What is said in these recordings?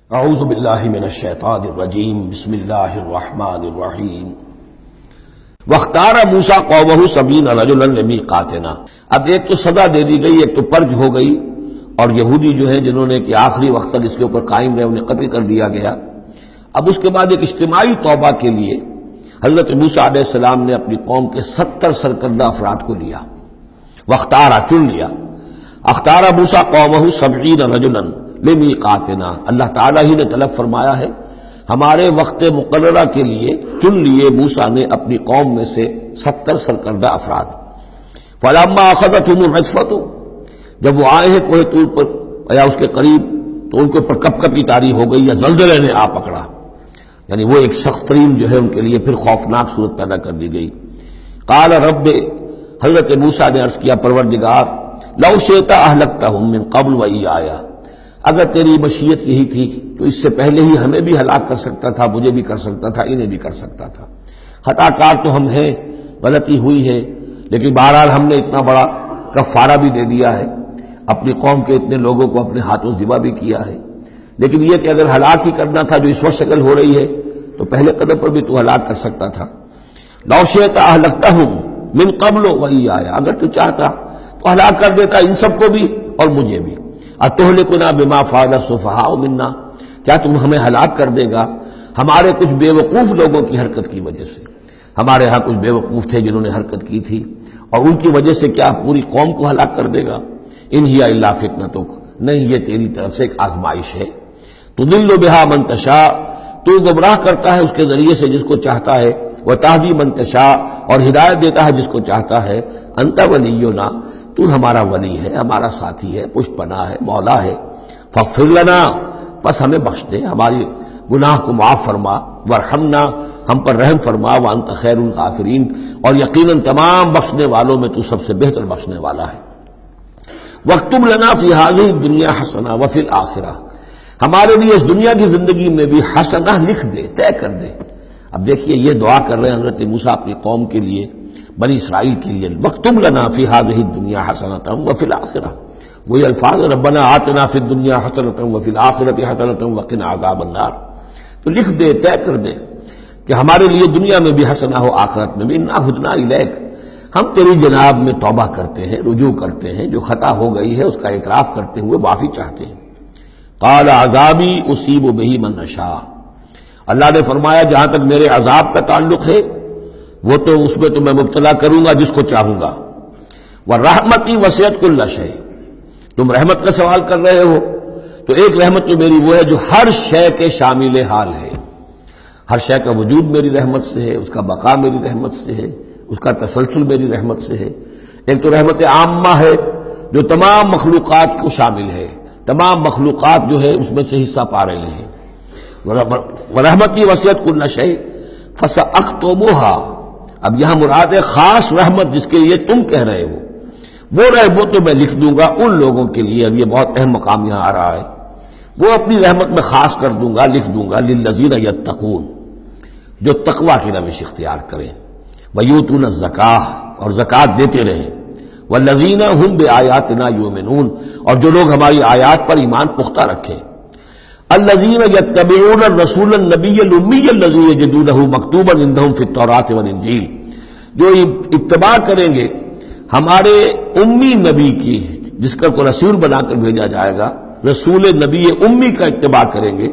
اعوذ باللہ من الشیطان الرجیم بسم اللہ الرحمن الرحیم واختار موسیٰ قومہ 70 رجلا لمیقاتنا۔ اب ایک تو سزا دے دی گئی، ایک تو پرج ہو گئی، اور یہودی جو ہیں جنہوں نے کہ آخری وقت تک اس کے اوپر قائم رہے انہیں قتل کر دیا گیا۔ اب اس کے بعد ایک اجتماعی توبہ کے لیے حضرت موسیٰ علیہ السلام نے اپنی قوم کے 70 سرکردہ افراد کو لیا، واختارا چن لیا۔ اختار موسیٰ قومہ 70 رجلا لمیقاتنا، اللہ تعالیٰ ہی نے طلب فرمایا ہے، ہمارے وقت مقررہ کے لیے چن لیے موسیٰ نے اپنی قوم میں سے 70 سرکردہ افراد۔ فلما اخذتهم الرجفۃ، جب وہ آئے ہیں کوہ طور پر یا اس کے قریب تو ان کے اوپر کپ کپی طاری ہو گئی یا زلزلے نے آ پکڑا، یعنی وہ ایک سخت ترین جو ہے ان کے لیے پھر خوفناک صورت پیدا کر دی گئی۔ قال رب، حضرت موسیٰ نے عرض کیا پروردگار، لو شئت اہلکتہم من قبل وإیایا، اگر تیری مشیت یہی تھی تو اس سے پہلے ہی ہمیں بھی ہلاک کر سکتا تھا، مجھے بھی کر سکتا تھا، انہیں بھی کر سکتا تھا۔ خطا کار تو ہم ہیں، غلطی ہوئی ہے، لیکن بہرحال ہم نے اتنا بڑا کفارہ بھی دے دیا ہے، اپنی قوم کے اتنے لوگوں کو اپنے ہاتھوں ذبح بھی کیا ہے، لیکن یہ کہ اگر ہلاک ہی کرنا تھا جو اس وقت شکل ہو رہی ہے تو پہلے قدم پر بھی تو ہلاک کر سکتا تھا۔ لو شئت اہلکتہم من قبل وإیایا، اگر تو چاہتا تو ہلاک کر دیتا ان سب کو بھی اور مجھے بھی۔ اتہلکنا بما فعل السفہاء منا، کیا تم ہمیں ہلاک کر دے گا ہمارے کچھ بے وقوف لوگوں کی حرکت کی وجہ سے؟ ہمارے ہاں کچھ بے وقوف تھے جنہوں نے حرکت کی تھی، اور ان کی وجہ سے کیا پوری قوم کو ہلاک کر دے گا؟ ان ہی الا فتنتک، نہیں یہ تیری طرف سے ایک آزمائش ہے۔ تضل بہا من تشاء، تو گمراہ کرتا ہے اس کے ذریعے سے جس کو چاہتا ہے، وتہدی من تشاء، اور ہدایت دیتا ہے جس کو چاہتا ہے۔ انت ولینا، تو ہمارا ولی ہے، ہمارا ساتھی ہے، پشت پناہ ہے، مولا ہے۔ فاغفر لنا، بس ہمیں بخش دے، ہماری گناہ کو معاف فرما، ورحمنا، ہم پر رحم فرما، وانت خیر الغافرین، اور یقیناً تمام بخشنے والوں میں تو سب سے بہتر بخشنے والا ہے۔ واکتب لنا فی ہذہ الدنیا حسنہ وفی الآخرہ، ہمارے لیے اس دنیا کی زندگی میں بھی حسنہ لکھ دے، طے کر دے۔ اب دیکھیے یہ دعا کر رہے ہیں حضرت موسیٰ اپنی قوم کے لیے، بنی اسرائیل کے لیے، واکتب لنا فی ہذہ الدنیا حسنۃ وفی الآخرہ، وہی الفاظ ربنا آتنا فی الدنیا حسنۃ وفی الآخرۃ حسنۃ وقنا عذاب النار۔ تو لکھ دے، طے کر دے کہ ہمارے لیے دنیا میں بھی حسنہ ہو، آخرت میں بھی۔ انا ہدنا الیک، ہم تیری جناب میں توبہ کرتے ہیں، رجوع کرتے ہیں، جو خطا ہو گئی ہے اس کا اعتراف کرتے ہوئے معافی چاہتے ہیں۔ قال عذابی اصیب بہ من اشاء، اللہ نے فرمایا جہاں تک میرے عذاب کا تعلق ہے وہ تو اس میں تو میں مبتلا کروں گا جس کو چاہوں گا۔ ورحمتی وسعت کل شیء، تم رحمت کا سوال کر رہے ہو تو ایک رحمت تو میری وہ ہے جو ہر شے کے شامل حال ہے، ہر شے کا وجود میری رحمت سے ہے، اس کا بقا میری رحمت سے ہے، اس کا تسلسل میری رحمت سے ہے۔ ایک تو رحمت عامہ ہے جو تمام مخلوقات کو شامل ہے، تمام مخلوقات جو ہے اس میں سے حصہ پا رہے ہیں۔ ورحمتی وسعت کل شیء فسأکتبها، اب یہاں مراد ہے خاص رحمت جس کے لیے تم کہہ رہے ہو، وہ تو میں لکھ دوں گا ان لوگوں کے لیے۔ اب یہ بہت اہم مقام یہاں آ رہا ہے، وہ اپنی رحمت میں خاص کر دوں گا، لکھ دوں گا، للذین یتقون، جو تقوی کی روش اختیار کریں، ویؤتون الزکاۃ، اور زکوٰۃ دیتے رہیں، والذین ھم بآیاتنا یؤمنون، اور جو لوگ ہماری آیات پر ایمان پختہ رکھیں۔ الذین یتبعون الرسول النبی الامی الذی یجدونہ مکتوبا عندہم فی التوراۃ والانجیل، جو اتباع کریں گے ہمارے امی نبی کی، جس کا کو رسول بنا کر بھیجا جائے گا، رسول نبی امی کا اتباع کریں گے،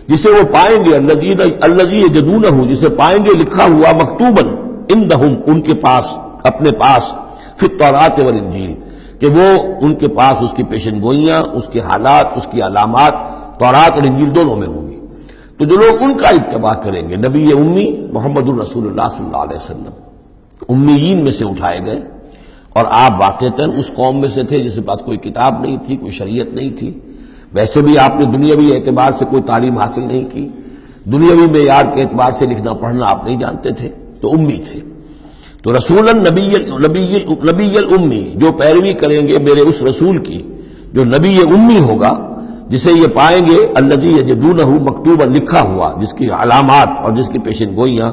جسے وہ پائیں گے الذی یجدونہ، جسے پائیں گے لکھا ہوا مکتوبا عندہم، ان کے پاس، اپنے پاس، فی التوراۃ والانجیل، کہ وہ ان کے پاس اس کی پیشن گوئیاں، اس کے حالات، اس کی علامات تورات اور انجیل دونوں میں ہوں گی۔ تو جو لوگ ان کا اتباع کریں گے، نبی امی محمد الرسول اللہ صلی اللہ علیہ وسلم امیین میں سے اٹھائے گئے، اور آپ واقعتاً اس قوم میں سے تھے جس کے پاس کوئی کتاب نہیں تھی، کوئی شریعت نہیں تھی، ویسے بھی آپ نے دنیاوی اعتبار سے کوئی تعلیم حاصل نہیں کی، دنیاوی معیار کے اعتبار سے لکھنا پڑھنا آپ نہیں جانتے تھے، تو امی تھے۔ تو رسول نبی الامی، جو پیروی کریں گے میرے اس رسول کی جو نبی امی ہوگا، جسے یہ پائیں گے الذی یجدونہ مکتوبا، لکھا ہوا، جس کی علامات اور جس کی پیشن گوئیاں،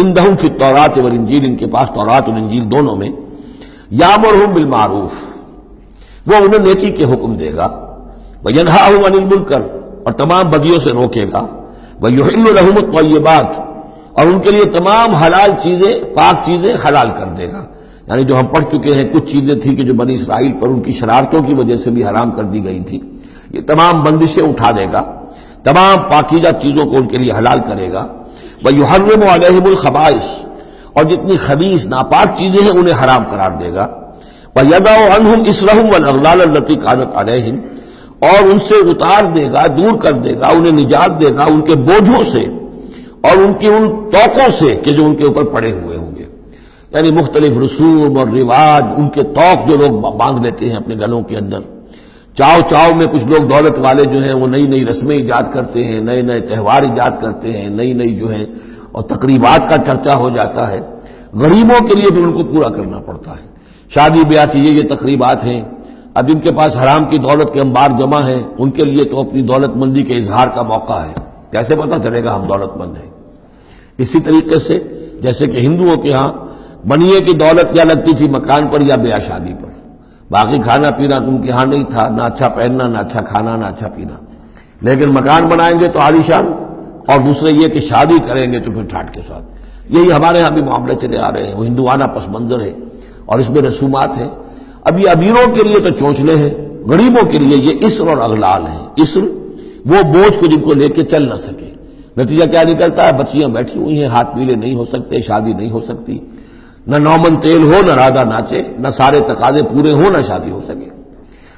عندہم فی التوراۃ والانجیل، ان کے پاس تورات اور انجیل دونوں میں، یامرہم بالمعروف، وہ انہیں نیکی کے حکم دے گا، وینہاہم عن المنکر، اور تمام بدیوں سے روکے گا، وَيُحِلُّ لَهُمُ الطَّيِّبَاتِ اور ان کے لیے تمام حلال چیزیں، پاک چیزیں حلال کر دے گا. یعنی جو ہم پڑھ چکے ہیں کچھ چیزیں تھیں کہ جو بنی اسرائیل پر ان کی شرارتوں کی وجہ سے بھی حرام کر دی گئی تھی، یہ تمام بندشیں اٹھا دے گا، تمام پاکیزہ چیزوں کو ان کے لیے حلال کرے گا. وَيُحَرِّمُ عَلَيْهِمُ الْخَبَائِثَ اور جتنی خبیث ناپاک چیزیں ہیں انہیں حرام قرار دے گا. وَيَضَعُ عَنْهُمْ إِصْرَهُمْ وَالْأَغْلَالَ الَّتِي كَانَتْ عَلَيْهِمْ اور ان سے اتار دے گا، دور کر دے گا، انہیں نجات دے گا ان کے بوجھوں سے اور ان کی ان توقوں سے کہ جو ان کے اوپر پڑے ہوئے ہوں گے. یعنی مختلف رسوم اور رواج، ان کے توق جو لوگ باندھ لیتے ہیں اپنے گلوں کے اندر. چاؤ چاؤ میں کچھ لوگ دولت والے جو ہیں وہ نئی نئی رسمیں ایجاد کرتے ہیں، نئے نئے تہوار ایجاد کرتے ہیں، نئی نئی جو ہے اور تقریبات کا چرچا ہو جاتا ہے. غریبوں کے لیے بھی ان کو پورا کرنا پڑتا ہے. شادی بیاہ کی یہ تقریبات ہیں. اب ان کے پاس حرام کی دولت کے انبار جمع ہیں، ان کے لیے تو اپنی دولت مندی کے اظہار کا موقع ہے. کیسے پتہ چلے گا ہم دولت مند ہیں؟ اسی طریقے سے جیسے کہ ہندوؤں کے ہاں بنیے کی دولت یا لگتی تھی مکان پر یا بیاہ شادی پر، باقی کھانا پینا ان کے ہاں نہیں تھا، نہ اچھا پہننا، نہ اچھا کھانا، نہ اچھا پینا. لیکن مکان بنائیں گے تو عالیشان، اور دوسرے یہ کہ شادی کریں گے تو پھر ٹھاٹ کے ساتھ. یہی ہمارے ہاں بھی معاملے چلے آ رہے ہیں. وہ ہندوانہ پس منظر ہے اور اس میں رسومات ہیں. اب یہ امیروں کے لیے تو چونچلے ہیں، غریبوں کے لیے یہ اسر اور اغلال ہیں. اسر وہ بوجھ کو جن کو لے کے چل نہ سکے. نتیجہ کیا نکلتا ہے؟ بچیاں بیٹھی ہوئی ہیں، ہاتھ پیلے نہیں ہو سکتے، شادی نہیں ہو سکتی، نہ نومن تیل ہو، نہ رادہ ناچے، نہ سارے تقاضے پورے ہوں، نہ شادی ہو سکے.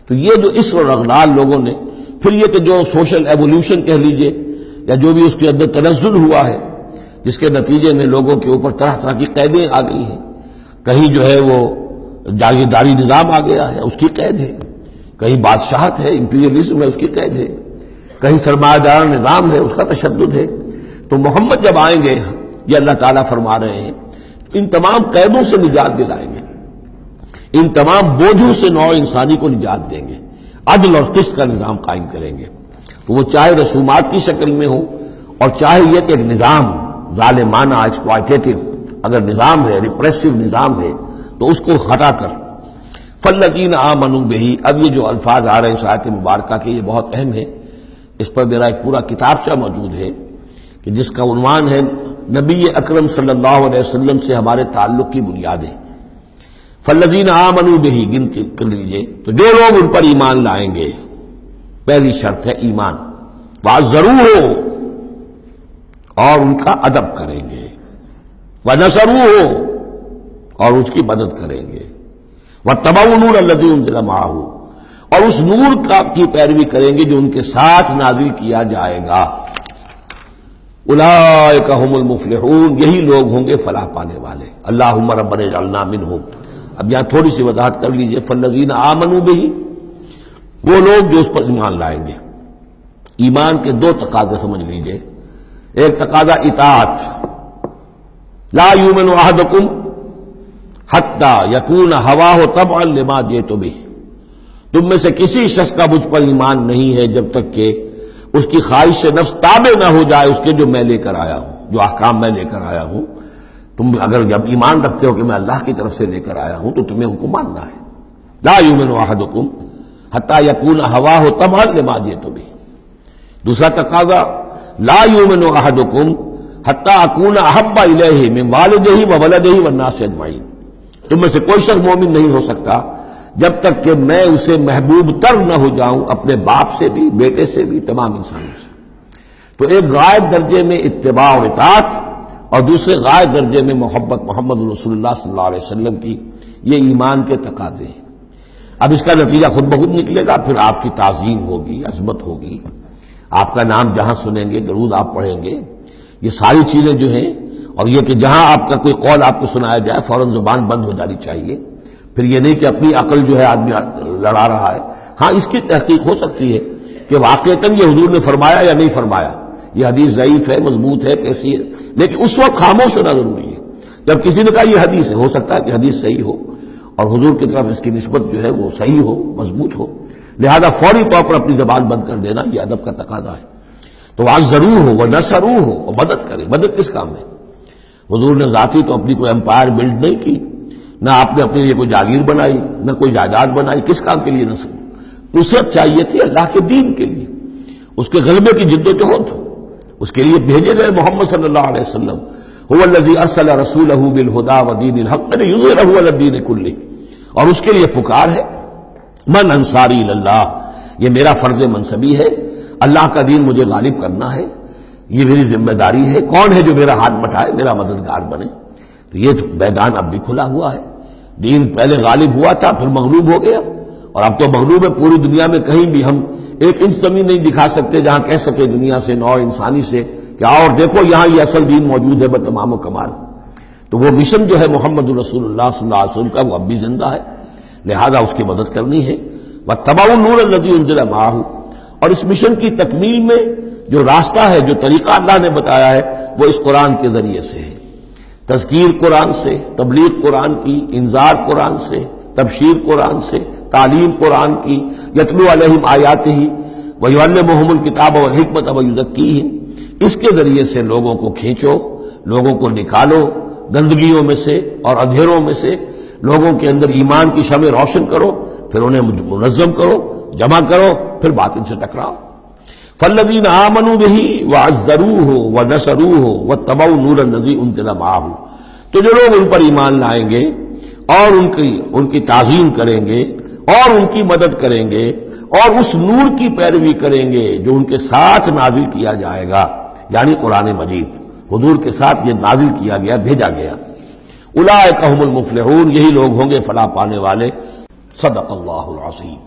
تو یہ جو اسر اور اغلال لوگوں نے، پھر یہ کہ جو سوشل ایوولوشن کہہ لیجئے یا جو بھی اس کے اندر تنزل ہوا ہے، جس کے نتیجے میں لوگوں کے اوپر طرح طرح کی قیدیں آ گئی ہیں. کہیں جو ہے وہ جاگیرداری نظام آ گیا ہے، اس کی قید ہے. کہیں بادشاہت ہے، امپیریلزم ہے، اس کی قید ہے. کہیں سرمایہ دار نظام ہے، اس کا تشدد ہے. تو محمد جب آئیں گے، یہ اللہ تعالیٰ فرما رہے ہیں، ان تمام قیدوں سے نجات دلائیں گے، ان تمام بوجھوں سے نوع انسانی کو نجات دیں گے، عدل اور قسط کا نظام قائم کریں گے. تو وہ چاہے رسومات کی شکل میں ہو اور چاہے یہ کہ ایک نظام ظالمانہ ایکسپلائٹیٹو اگر نظام ہے، ریپریسو نظام ہے، تو اس کو ہٹا کر فالذین آمنوا بہ. اب یہ جو الفاظ آ رہے ہیں اس آیت مبارکہ کے، یہ بہت اہم ہے. اس پر میرا ایک پورا کتابچہ موجود ہے کہ جس کا عنوان ہے نبی اکرم صلی اللہ علیہ وسلم سے ہمارے تعلق کی بنیادیں. فالذین آمنوا بہ گنتی کر لیجئے. تو جو لوگ ان پر ایمان لائیں گے، پہلی شرط ہے ایمان. وعزروہ اور ان کا ادب کریں گے، ونصروہ اور اس کی مدد کریں گے، واتبعوا النور الذی انزل معہ اور اس نور کی پیروی کریں گے جو ان کے ساتھ نازل کیا جائے گا. اولئک هم المفلحون یہی لوگ ہوں گے فلاح پانے والے. اللہم ربنا اجعلنا منہم. اب یہاں تھوڑی سی وضاحت کر لیجئے. فالذین آمنوا بہ وہ لوگ جو اس پر ایمان لائیں گے. ایمان کے دو تقاضے سمجھ لیجئے. ایک تقاضا اطاعت، لا یؤمن احدکم حتی یکون ہواہ طبعا لما جئت بہ. تم میں سے کسی شخص کا مجھ پر ایمان نہیں ہے جب تک کہ اس کی خواہش نفس تابع نہ ہو جائے اس کے جو میں لے کر آیا ہوں، جو احکام میں لے کر آیا ہوں. تم اگر جب ایمان رکھتے ہو کہ میں اللہ کی طرف سے لے کر آیا ہوں تو تمہیں حکم ماننا ہے. لا یؤمن احدکم حتی یکون ہواہ طبعا لما جئت بہ. دوسرا تقاضا لا یؤمن احدکم حتی اکون احب الیہ من والدہ وولدہ والناس اجمعین. تم میں سے کوئی شخص مومن نہیں ہو سکتا جب تک کہ میں اسے محبوب تر نہ ہو جاؤں، اپنے باپ سے بھی، بیٹے سے بھی، تمام انسانوں سے. تو ایک غائب درجے میں اتباع و اطاعت اور دوسرے غائب درجے میں محبت محمد رسول اللہ صلی اللہ علیہ وسلم کی. یہ ایمان کے تقاضے ہیں. اب اس کا نتیجہ خود بخود نکلے گا. پھر آپ کی تعظیم ہوگی، عظمت ہوگی، آپ کا نام جہاں سنیں گے، درود آپ پڑھیں گے. یہ ساری چیزیں جو ہیں، اور یہ کہ جہاں آپ کا کوئی قول آپ کو سنایا جائے فوراً زبان بند ہو جانی چاہیے. پھر یہ نہیں کہ اپنی عقل جو ہے آدمی لڑا رہا ہے. ہاں اس کی تحقیق ہو سکتی ہے کہ واقعتاً یہ حضور نے فرمایا یا نہیں فرمایا، یہ حدیث ضعیف ہے، مضبوط ہے، کیسی ہے. لیکن اس وقت خاموش ہونا ضروری ہے. جب کسی نے کہا یہ حدیث ہے، ہو سکتا ہے کہ حدیث صحیح ہو اور حضور کی طرف اس کی نسبت جو ہے وہ صحیح ہو، مضبوط ہو. لہذا فوری طور پر اپنی زبان بند کر دینا یہ ادب کا تقاضا ہے. تو ضرور ہو وہ نصرو ہو اور مدد کرے. مدد کس کام میں؟ حضور نے ذاتی تو اپنی کوئی امپائر بلڈ نہیں کی، نہ آپ نے اپنے لیے کوئی جاگیر بنائی، نہ کوئی جائیداد بنائی. کس کام کے لیے نصرت چاہیے تھی؟ اللہ کے دین کے لیے. اس کے غلبے کی جد و جہد، اس کے لیے بھیجے گئے محمد صلی اللہ علیہ وسلم، هو الذی ارسل رسولہ بالہدی ودین الحق لیظہرہ علی الدین کلہ، اور اس کے لیے پکار ہے من انصاری اللہ، یہ میرا فرض منصبی ہے، اللہ کا دین مجھے غالب کرنا ہے، یہ میری ذمہ داری ہے، کون ہے جو میرا ہاتھ بٹائے، میرا مددگار بنے؟ تو یہ میدان اب بھی کھلا ہوا ہے، دین پہلے غالب ہوا تھا پھر مغلوب ہو گیا، اور اب تو مغلوب ہے پوری دنیا میں، کہیں بھی ہم ایک انچ زمین نہیں دکھا سکتے جہاں کہہ سکے دنیا سے، نوع انسانی سے کہ اور دیکھو یہاں یہ اصل دین موجود ہے بتمام و کمال۔ تو وہ مشن جو ہے محمد رسول اللہ صلی اللہ علیہ وسلم کا، وہ اب بھی زندہ ہے، لہذا اس کی مدد کرنی ہے۔ وَاتَّبَعُوا النُّورَ الَّذِي أُنزِلَ مَعَهُ، اور اس مشن کی تکمیل میں جو راستہ ہے، جو طریقہ اللہ نے بتایا ہے، وہ اس قرآن کے ذریعے سے ہے، تذکیر قرآن سے، تبلیغ قرآن کی، انذار قرآن سے، تبشیر قرآن سے، تعلیم قرآن کی، یتلو علیہم آیاتہ ویعلمہم الکتاب والحکمۃ ویزکیہم، اس کے ذریعے سے لوگوں کو کھینچو، لوگوں کو نکالو گندگیوں میں سے اور اندھیروں میں سے، لوگوں کے اندر ایمان کی شمع روشن کرو، پھر انہیں منظم کرو، جمع کرو، پھر باطل سے ٹکراؤ۔ فالذین آمنوا بہ وعزروہ ونصروہ واتبعوا النور الذی انزل معہ، تو جو لوگ ان پر ایمان لائیں گے اور ان کی تعظیم کریں گے اور ان کی مدد کریں گے اور اس نور کی پیروی کریں گے جو ان کے ساتھ نازل کیا جائے گا، یعنی قرآن مجید حضور کے ساتھ یہ نازل کیا گیا، بھیجا گیا۔ اولئک ھم المفلحون، یہی لوگ ہوں گے فلاح پانے والے۔ صدق اللہ العظیم۔